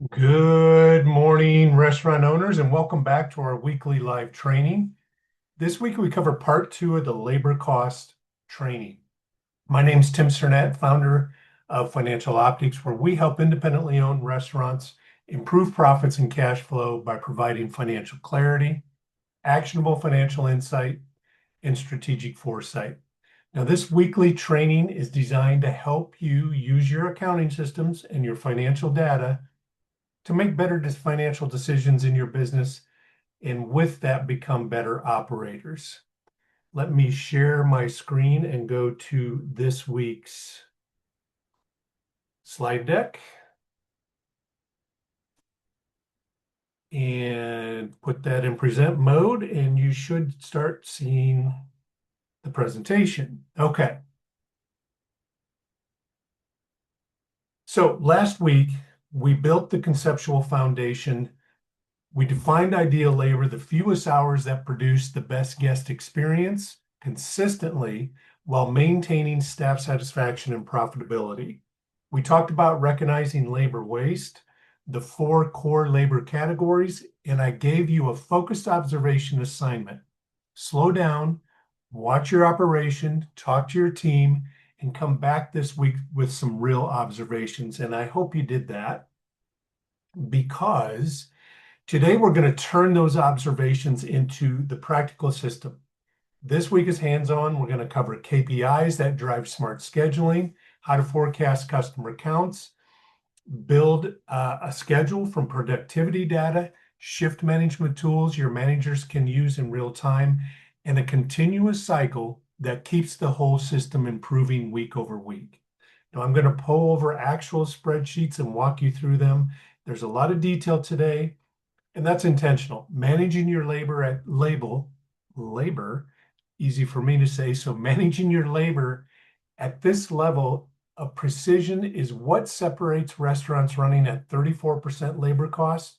Good morning, restaurant owners, and welcome back to our weekly live training. This week we cover part two of the labor cost training. My name is Tim Cernat, founder of Financial Optics, where we help independently owned restaurants improve profits and cash flow by providing financial clarity, actionable financial insight, and strategic foresight. Now, this weekly training is designed to help you use your accounting systems and your financial data to make better financial decisions in your business, and with that, become better operators. Let me share my screen and go to this week's slide deck and put that in present mode, and you should start seeing the presentation. Okay. So last week, we built the conceptual foundation. We defined ideal labor, the fewest hours that produce the best guest experience consistently while maintaining staff satisfaction and profitability. We talked about recognizing labor waste, the four core labor categories, and I gave you a focused observation assignment. Slow down, watch your operation, talk to your team, and come back this week with some real observations. And I hope you did that because today we're going to turn those observations into the practical system. This week is hands-on. We're going to cover KPIs that drive smart scheduling, how to forecast customer counts, build a schedule from productivity data, shift management tools your managers can use in real time, and a continuous cycle that keeps the whole system improving week over week. Now, I'm going to pull over actual spreadsheets and walk you through them. There's a lot of detail today, and that's intentional. Managing your labor, easy for me to say. So managing your labor at this level of precision is what separates restaurants running at 34% labor costs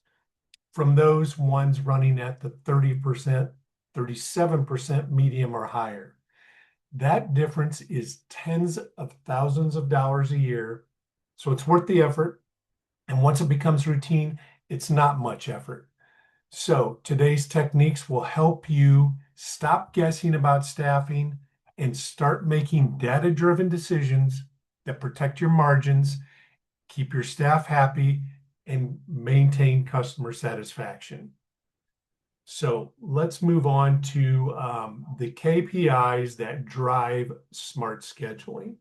from those ones running at the 30%, 37% medium or higher. That difference is tens of thousands of dollars a year. So it's worth the effort. And once it becomes routine, it's not much effort. So today's techniques will help you stop guessing about staffing and start making data-driven decisions that protect your margins, keep your staff happy, and maintain customer satisfaction. So let's move on to the KPIs that drive smart scheduling.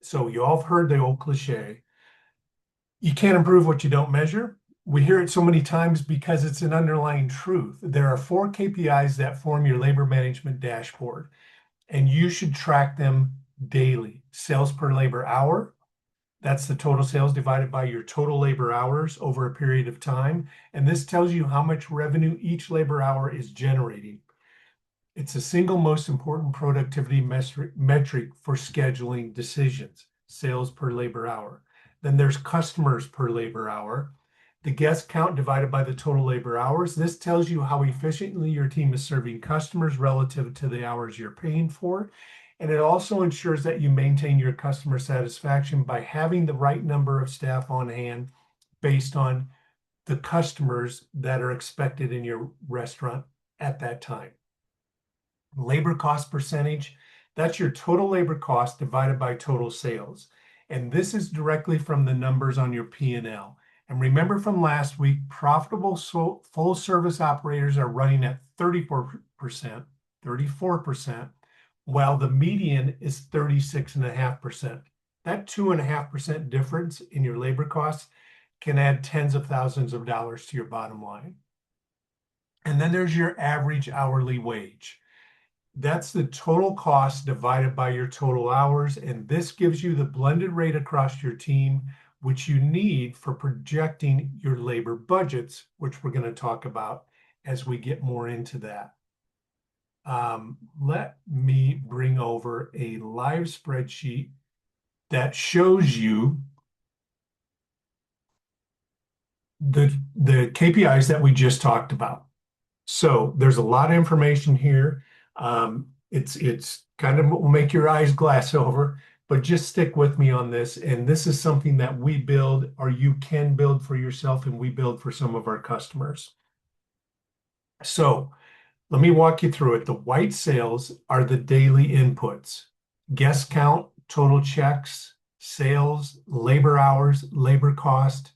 So you all have heard the old cliche, you can't improve what you don't measure. We hear it so many times because it's an underlying truth. There are four KPIs that form your labor management dashboard, and you should track them daily. Sales per labor hour, that's the total sales divided by your total labor hours over a period of time. And this tells you how much revenue each labor hour is generating. It's the single most important productivity metric for scheduling decisions, sales per labor hour. Then there's customers per labor hour, the guest count divided by the total labor hours. This tells you how efficiently your team is serving customers relative to the hours you're paying for. And it also ensures that you maintain your customer satisfaction by having the right number of staff on hand based on the customers that are expected in your restaurant at that time. Labor cost percentage, that's your total labor cost divided by total sales. And this is directly from the numbers on your P&L. And remember from last week, profitable full service operators are running at 34%, while the median is 36.5%. That 2.5% difference in your labor costs can add tens of thousands of dollars to your bottom line. And then there's your average hourly wage. That's the total cost divided by your total hours. And this gives you the blended rate across your team, which you need for projecting your labor budgets, which we're going to talk about as we get more into that. Let me bring over a live spreadsheet that shows you the KPIs that we just talked about. So there's a lot of information here. It's kind of will make your eyes glass over, but just stick with me on this. And this is something that we build, or you can build for yourself, and we build for some of our customers. So let me walk you through it. The white cells are the daily inputs: guest count, total checks, sales, labor hours, labor cost.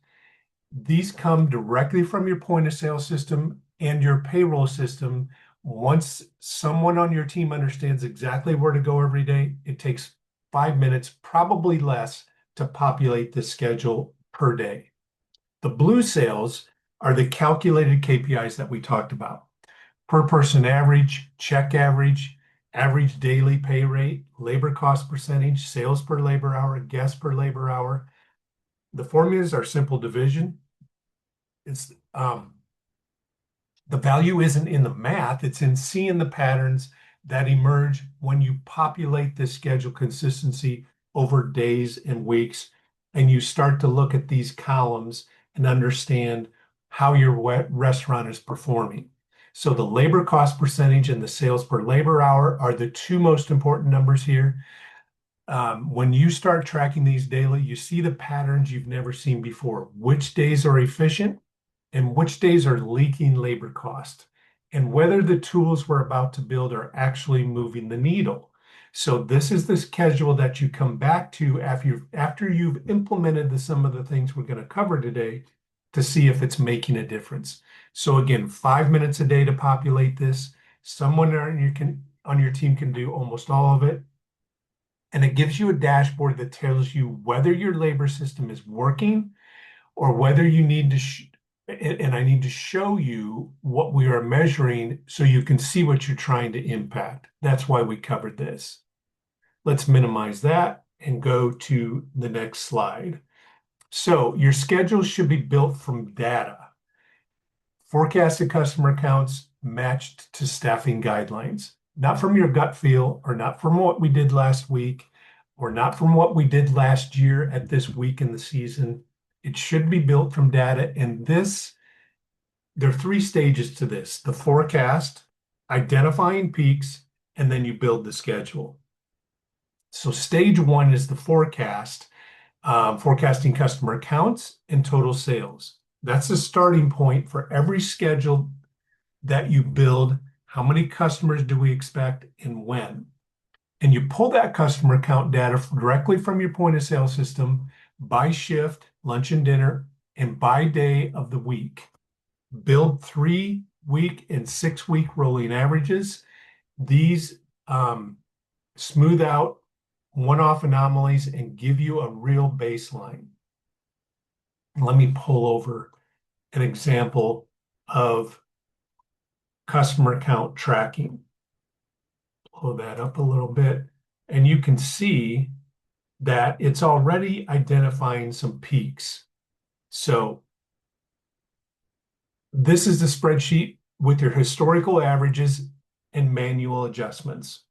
These come directly from your point of sale system and your payroll system. Once someone on your team understands exactly where to go every day, it takes 5 minutes, probably less, to populate the schedule per day. The blue cells are the calculated KPIs that we talked about: per person average, check average, average daily pay rate, labor cost percentage, sales per labor hour, guest per labor hour. The formulas are simple division. It's the value isn't in the math, it's in seeing the patterns that emerge when you populate this schedule consistency over days and weeks, and you start to look at these columns and understand how your restaurant is performing. So the labor cost percentage and the sales per labor hour are the two most important numbers here. When you start tracking these daily, you see the patterns you've never seen before. Which days are efficient and which days are leaking labor cost, and whether the tools we're about to build are actually moving the needle. So this is the schedule that you come back to after you've implemented some of the things we're going to cover today to see if it's making a difference. So again, 5 minutes a day to populate this. Someone on your team can do almost all of it. And it gives you a dashboard that tells you whether your labor system is working or whether you need to and I need to show you what we are measuring so you can see what you're trying to impact. That's why we covered this. Let's minimize that and go to the next slide. So your schedule should be built from data. Forecasted customer counts matched to staffing guidelines, not from your gut feel, or not from what we did last week, or not from what we did last year at this week in the season. It should be built from data. And there are 3 stages to this: the forecast, identifying peaks, and then you build the schedule. So stage 1 is the forecast, forecasting customer counts and total sales. That's the starting point for every schedule that you build. How many customers do we expect and when? And you pull that customer count data directly from your point of sale system by shift, lunch and dinner, and by day of the week. Build 3-week and 6-week rolling averages. These smooth out one-off anomalies and give you a real baseline. Let me pull over an example of customer count tracking. Pull that up a little bit, and you can see that it's already identifying some peaks. So this is the spreadsheet with your historical averages and manual adjustments.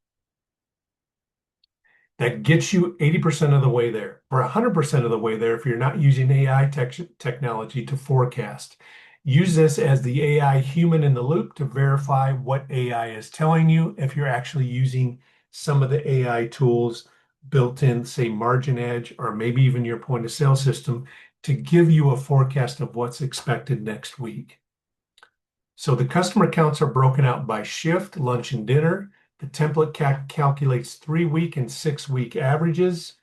That gets you 80% of the way there, or 100% of the way there if you're not using AI technology to forecast. Use this as the AI human in the loop to verify what AI is telling you if you're actually using some of the AI tools built in, say, Margin Edge, or maybe even your point of sale system, to give you a forecast of what's expected next week. So the customer counts are broken out by shift, lunch and dinner. The template calculates 3-week and 6-week averages.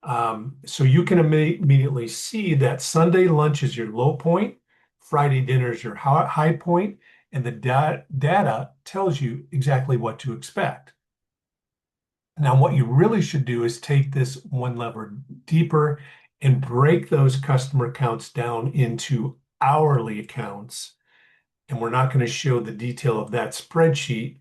So you can immediately see that Sunday lunch is your low point, Friday dinner is your high point, and the data tells you exactly what to expect. Now, what you really should do is take this one level deeper and break those customer counts down into hourly accounts. And we're not going to show the detail of that spreadsheet,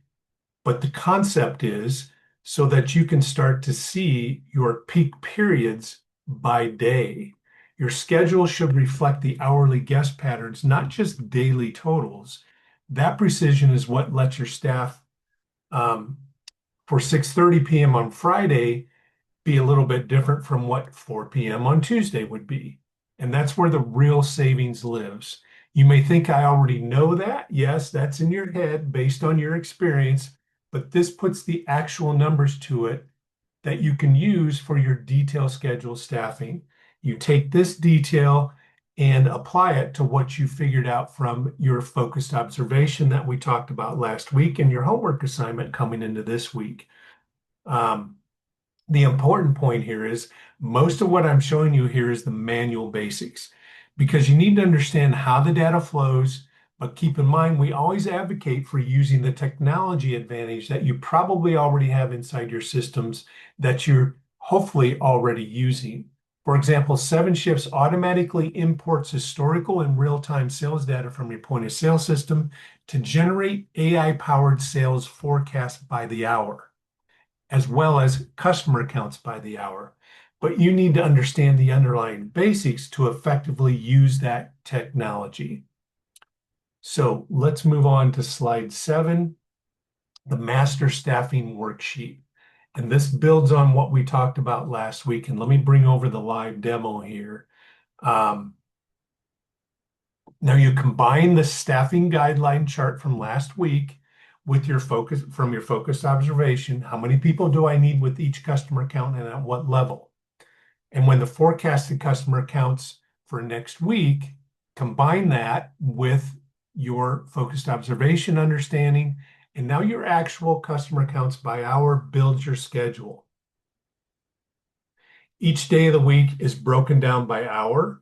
but the concept is so that you can start to see your peak periods by day. Your schedule should reflect the hourly guest patterns, not just daily totals. That precision is what lets your staff for 6:30 p.m. on Friday be a little bit different from what 4 p.m. on Tuesday would be. And that's where the real savings lives. You may think I already know that. Yes, that's in your head based on your experience, but this puts the actual numbers to it that you can use for your detail schedule staffing. You take this detail and apply it to what you figured out from your focused observation that we talked about last week and your homework assignment coming into this week. The important point here is most of what I'm showing you here is the manual basics because you need to understand how the data flows. But keep in mind, we always advocate for using the technology advantage that you probably already have inside your systems that you're hopefully already using. For example, 7Shifts automatically imports historical and real-time sales data from your point of sale system to generate AI-powered sales forecasts by the hour, as well as customer accounts by the hour. But you need to understand the underlying basics to effectively use that technology. So let's move on to slide 7, the master staffing worksheet. And this builds on what we talked about last week. And let me bring over the live demo here. Now you combine the staffing guideline chart from last week with your focused observation. How many people do I need with each customer account and at what level? And when the forecasted customer accounts for next week, combine that with your focused observation understanding, and now your actual customer accounts by hour builds your schedule. Each day of the week is broken down by hour.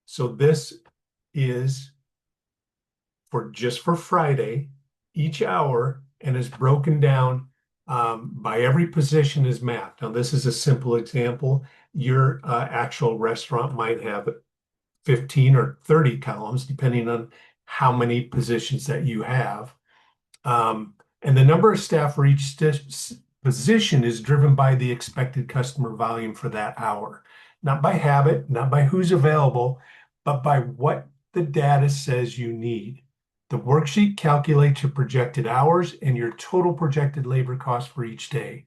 So this is just for Friday, each hour, and is broken down by every position is mapped. Now, this is a simple example. Your actual restaurant might have 15 or 30 columns, depending on how many positions that you have. And the number of staff for each position is driven by the expected customer volume for that hour, not by habit, not by who's available, but by what the data says you need. The worksheet calculates your projected hours and your total projected labor cost for each day.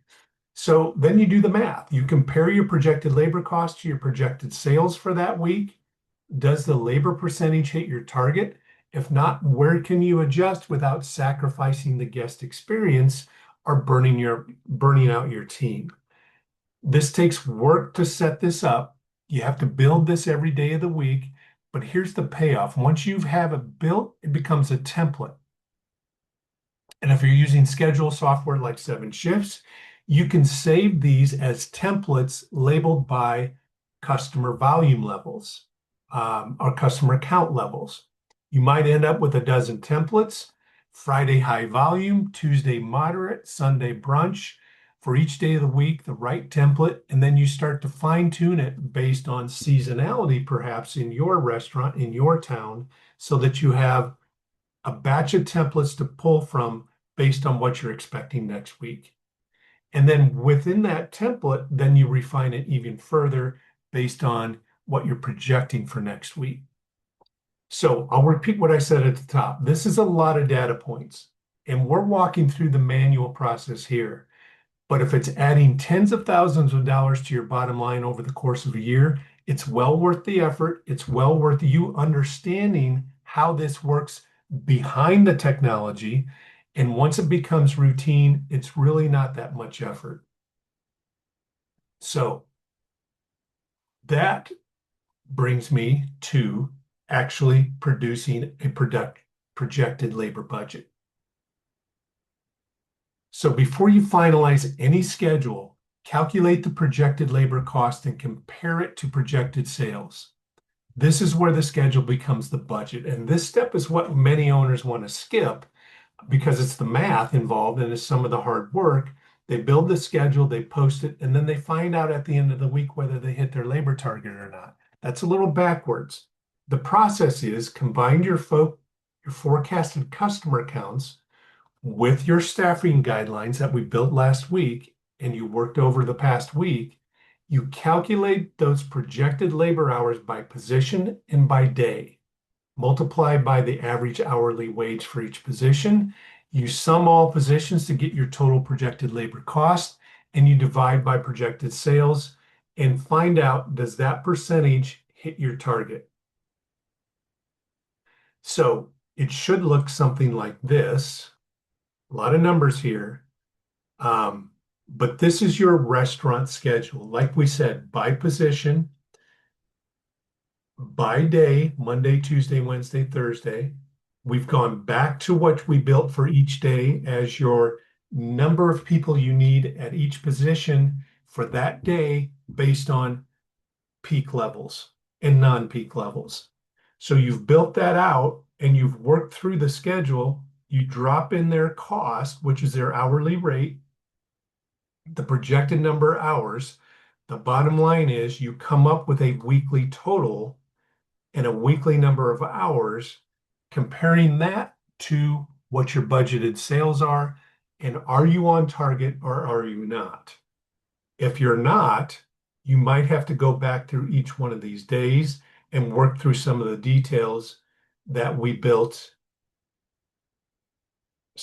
So then you do the math. You compare your projected labor cost to your projected sales for that week. Does the labor percentage hit your target? If not, where can you adjust without sacrificing the guest experience or burning out your team? This takes work to set this up. You have to build this every day of the week. But here's the payoff. Once you have it built, it becomes a template. And if you're using schedule software like 7Shifts, you can save these as templates labeled by customer volume levels or customer account levels. You might end up with a dozen templates: Friday high volume, Tuesday moderate, Sunday brunch. For each day of the week, the right template, and then you start to fine tune it based on seasonality, perhaps in your restaurant, in your town, so that you have a batch of templates to pull from based on what you're expecting next week. And then within that template, then you refine it even further based on what you're projecting for next week. So I'll repeat what I said at the top. This is a lot of data points, and we're walking through the manual process here. But if it's adding tens of thousands of dollars to your bottom line over the course of a year, it's well worth the effort. It's well worth you understanding how this works behind the technology. And once it becomes routine, it's really not that much effort. So that brings me to actually producing a projected labor budget. So before you finalize any schedule, calculate the projected labor cost and compare it to projected sales. This is where the schedule becomes the budget. And this step is what many owners want to skip because it's the math involved and it's some of the hard work. They build the schedule, they post it, and then they find out at the end of the week whether they hit their labor target or not. That's a little backwards. The process is combine your forecasted customer accounts with your staffing guidelines that we built last week and you worked over the past week. You calculate those projected labor hours by position and by day, multiplied by the average hourly wage for each position. You sum all positions to get your total projected labor cost, and you divide by projected sales and find out, does that percentage hit your target? So it should look something like this. A lot of numbers here. But this is your restaurant schedule. Like we said, by position, by day, Monday, Tuesday, Wednesday, Thursday. We've gone back to what we built for each day as your number of people you need at each position for that day based on peak levels and non-peak levels. So you've built that out and you've worked through the schedule. You drop in their cost, which is their hourly rate, the projected number of hours. The bottom line is you come up with a weekly total and a weekly number of hours, comparing that to what your budgeted sales are, and are you on target or are you not? If you're not, you might have to go back through each one of these days and work through some of the details that we built,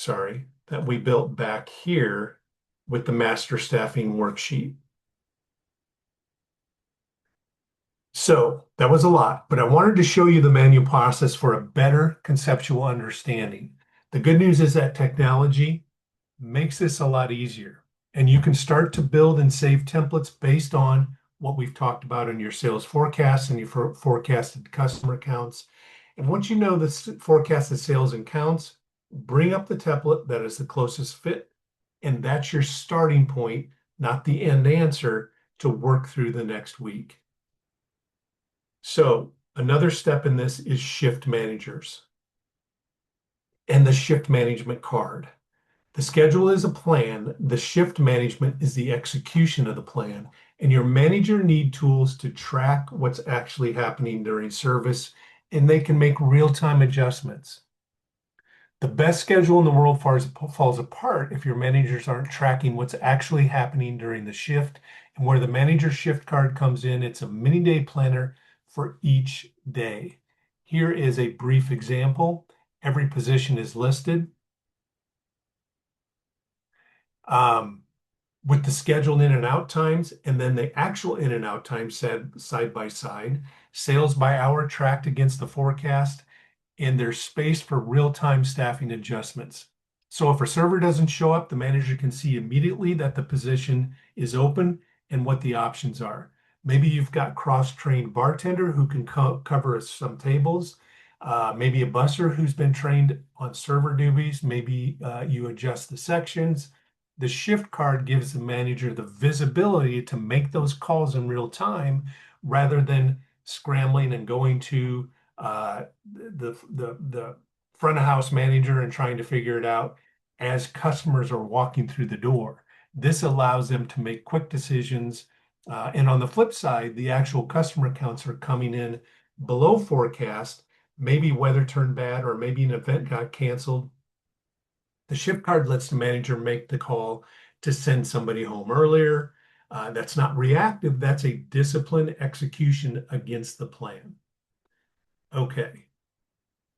that we built back here with the master staffing worksheet. So that was a lot, but I wanted to show you the manual process for a better conceptual understanding. The good news is that technology makes this a lot easier, and you can start to build and save templates based on what we've talked about in your sales forecasts and your forecasted customer counts. And once you know the forecasted sales and counts, bring up the template that is the closest fit, and that's your starting point, not the end answer to work through the next week. So another step in this is shift managers and the shift management card. The schedule is a plan. The shift management is the execution of the plan. And your manager need tools to track what's actually happening during service, and they can make real-time adjustments. The best schedule in the world falls apart if your managers aren't tracking what's actually happening during the shift. And where the manager shift card comes in, it's a mini day planner for each day. Here is a brief example. Every position is listed with the scheduled in and out times, and then the actual in and out times side by side. Sales by hour tracked against the forecast, and there's space for real-time staffing adjustments. So if a server doesn't show up, the manager can see immediately that the position is open and what the options are. Maybe you've got cross-trained bartender who can cover some tables. Maybe a busser who's been trained on server duties. Maybe you adjust the sections. The shift card gives the manager the visibility to make those calls in real time rather than scrambling and going to the front of house manager and trying to figure it out as customers are walking through the door. This allows them to make quick decisions. And on the flip side, the actual customer counts are coming in below forecast. Maybe weather turned bad, or maybe an event got canceled. The shift card lets the manager make the call to send somebody home earlier. That's not reactive, that's a disciplined execution against the plan. Okay.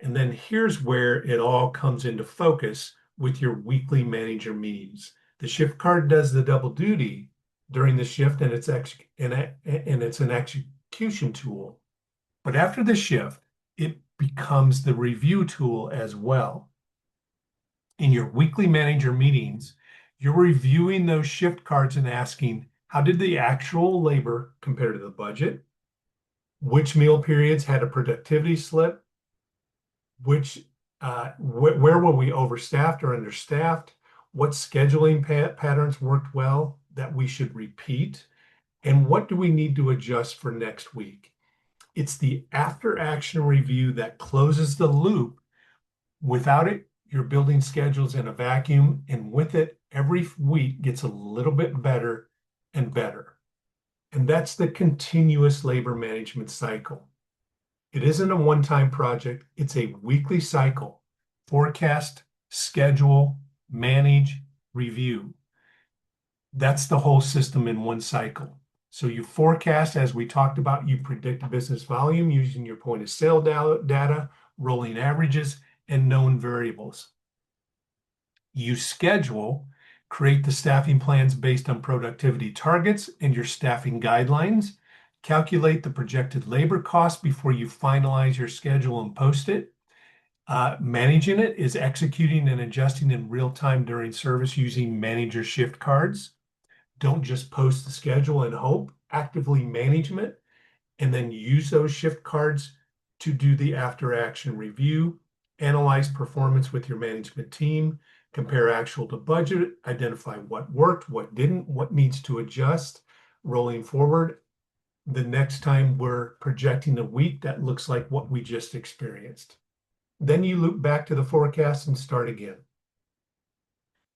And then here's where it all comes into focus with your weekly manager meetings. The shift card does the double duty during the shift, and it's an execution tool. But after the shift, it becomes the review tool as well. In your weekly manager meetings, you're reviewing those shift cards and asking, how did the actual labor compare to the budget? Which meal periods had a productivity slip? Where were we overstaffed or understaffed? What scheduling patterns worked well that we should repeat? And what do we need to adjust for next week? It's the after action review that closes the loop. Without it, you're building schedules in a vacuum, and with it, every week gets a little bit better and better. And that's the continuous labor management cycle. It isn't a one-time project, it's a weekly cycle. Forecast, schedule, manage, review. That's the whole system in one cycle. So you forecast, as we talked about, you predict business volume using your point of sale data, rolling averages, and known variables. You schedule, create the staffing plans based on productivity targets and your staffing guidelines. Calculate the projected labor cost before you finalize your schedule and post it. Managing it is executing and adjusting in real time during service using manager shift cards. Don't just post the schedule and hope, actively management, and then use those shift cards to do the after action review, analyze performance with your management team, compare actual to budget, identify what worked, what didn't, what needs to adjust rolling forward. The next time we're projecting a week that looks like what we just experienced. Then you loop back to the forecast and start again.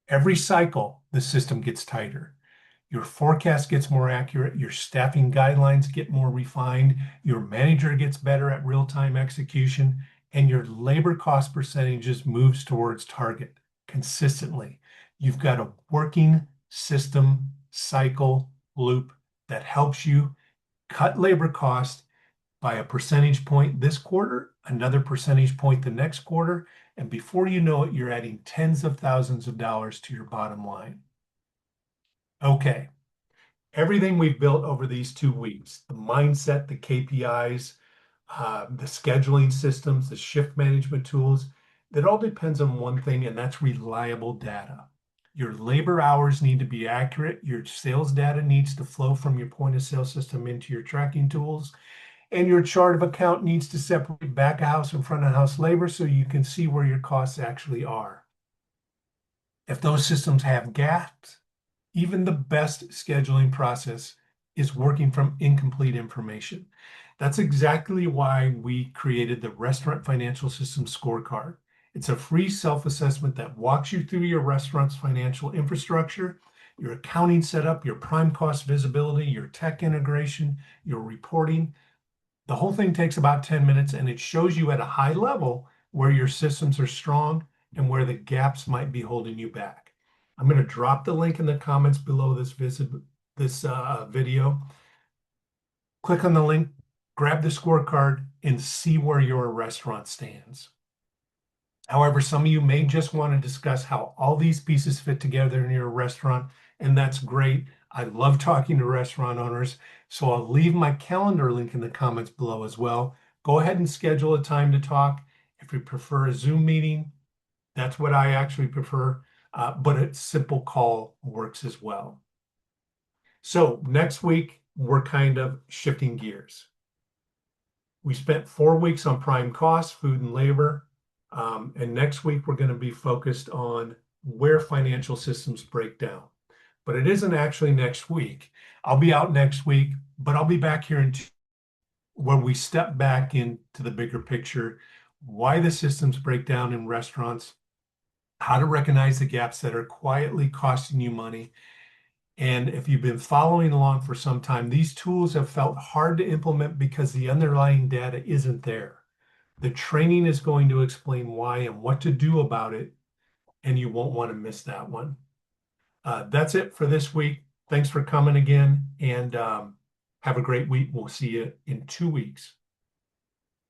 Every cycle, the system gets tighter. Your forecast gets more accurate, your staffing guidelines get more refined, your manager gets better at real-time execution, and your labor cost percentages moves towards target consistently. You've got a working system cycle loop that helps you cut labor cost by a percentage point this quarter, another percentage point the next quarter, and before you know it, you're adding tens of thousands of dollars to your bottom line. Okay, everything we've built over these 2 weeks, the mindset, the KPIs, the scheduling systems, the shift management tools, that all depends on one thing, and that's reliable data. Your labor hours need to be accurate. Your sales data needs to flow from your point of sale system into your tracking tools. And your chart of account needs to separate back of house and front of house labor so you can see where your costs actually are. If those systems have gaps, even the best scheduling process is working from incomplete information. That's exactly why we created the Restaurant Financial System Scorecard. It's a free self-assessment that walks you through your restaurant's financial infrastructure, your accounting setup, your prime cost visibility, your tech integration, your reporting. The whole thing takes about 10 minutes and it shows you at a high level where your systems are strong and where the gaps might be holding you back. I'm going to drop the link in the comments below this video. Click on the link, grab the scorecard, and see where your restaurant stands. However, some of you may just want to discuss how all these pieces fit together in your restaurant, and that's great. I love talking to restaurant owners, so I'll leave my calendar link in the comments below as well. Go ahead and schedule a time to talk. If you prefer a Zoom meeting, that's what I actually prefer, but a simple call works as well. So next week, we're kind of shifting gears. We spent 4 weeks on prime costs, food and labor. And next week, we're going to be focused on where financial systems break down. But it isn't actually next week. I'll be out next week, but I'll be back here when we step back into the bigger picture, why the systems break down in restaurants, how to recognize the gaps that are quietly costing you money. And if you've been following along for some time, these tools have felt hard to implement because the underlying data isn't there. The training is going to explain why and what to do about it, and you won't want to miss that one. That's it for this week. Thanks for coming again, and have a great week. We'll see you in 2 weeks.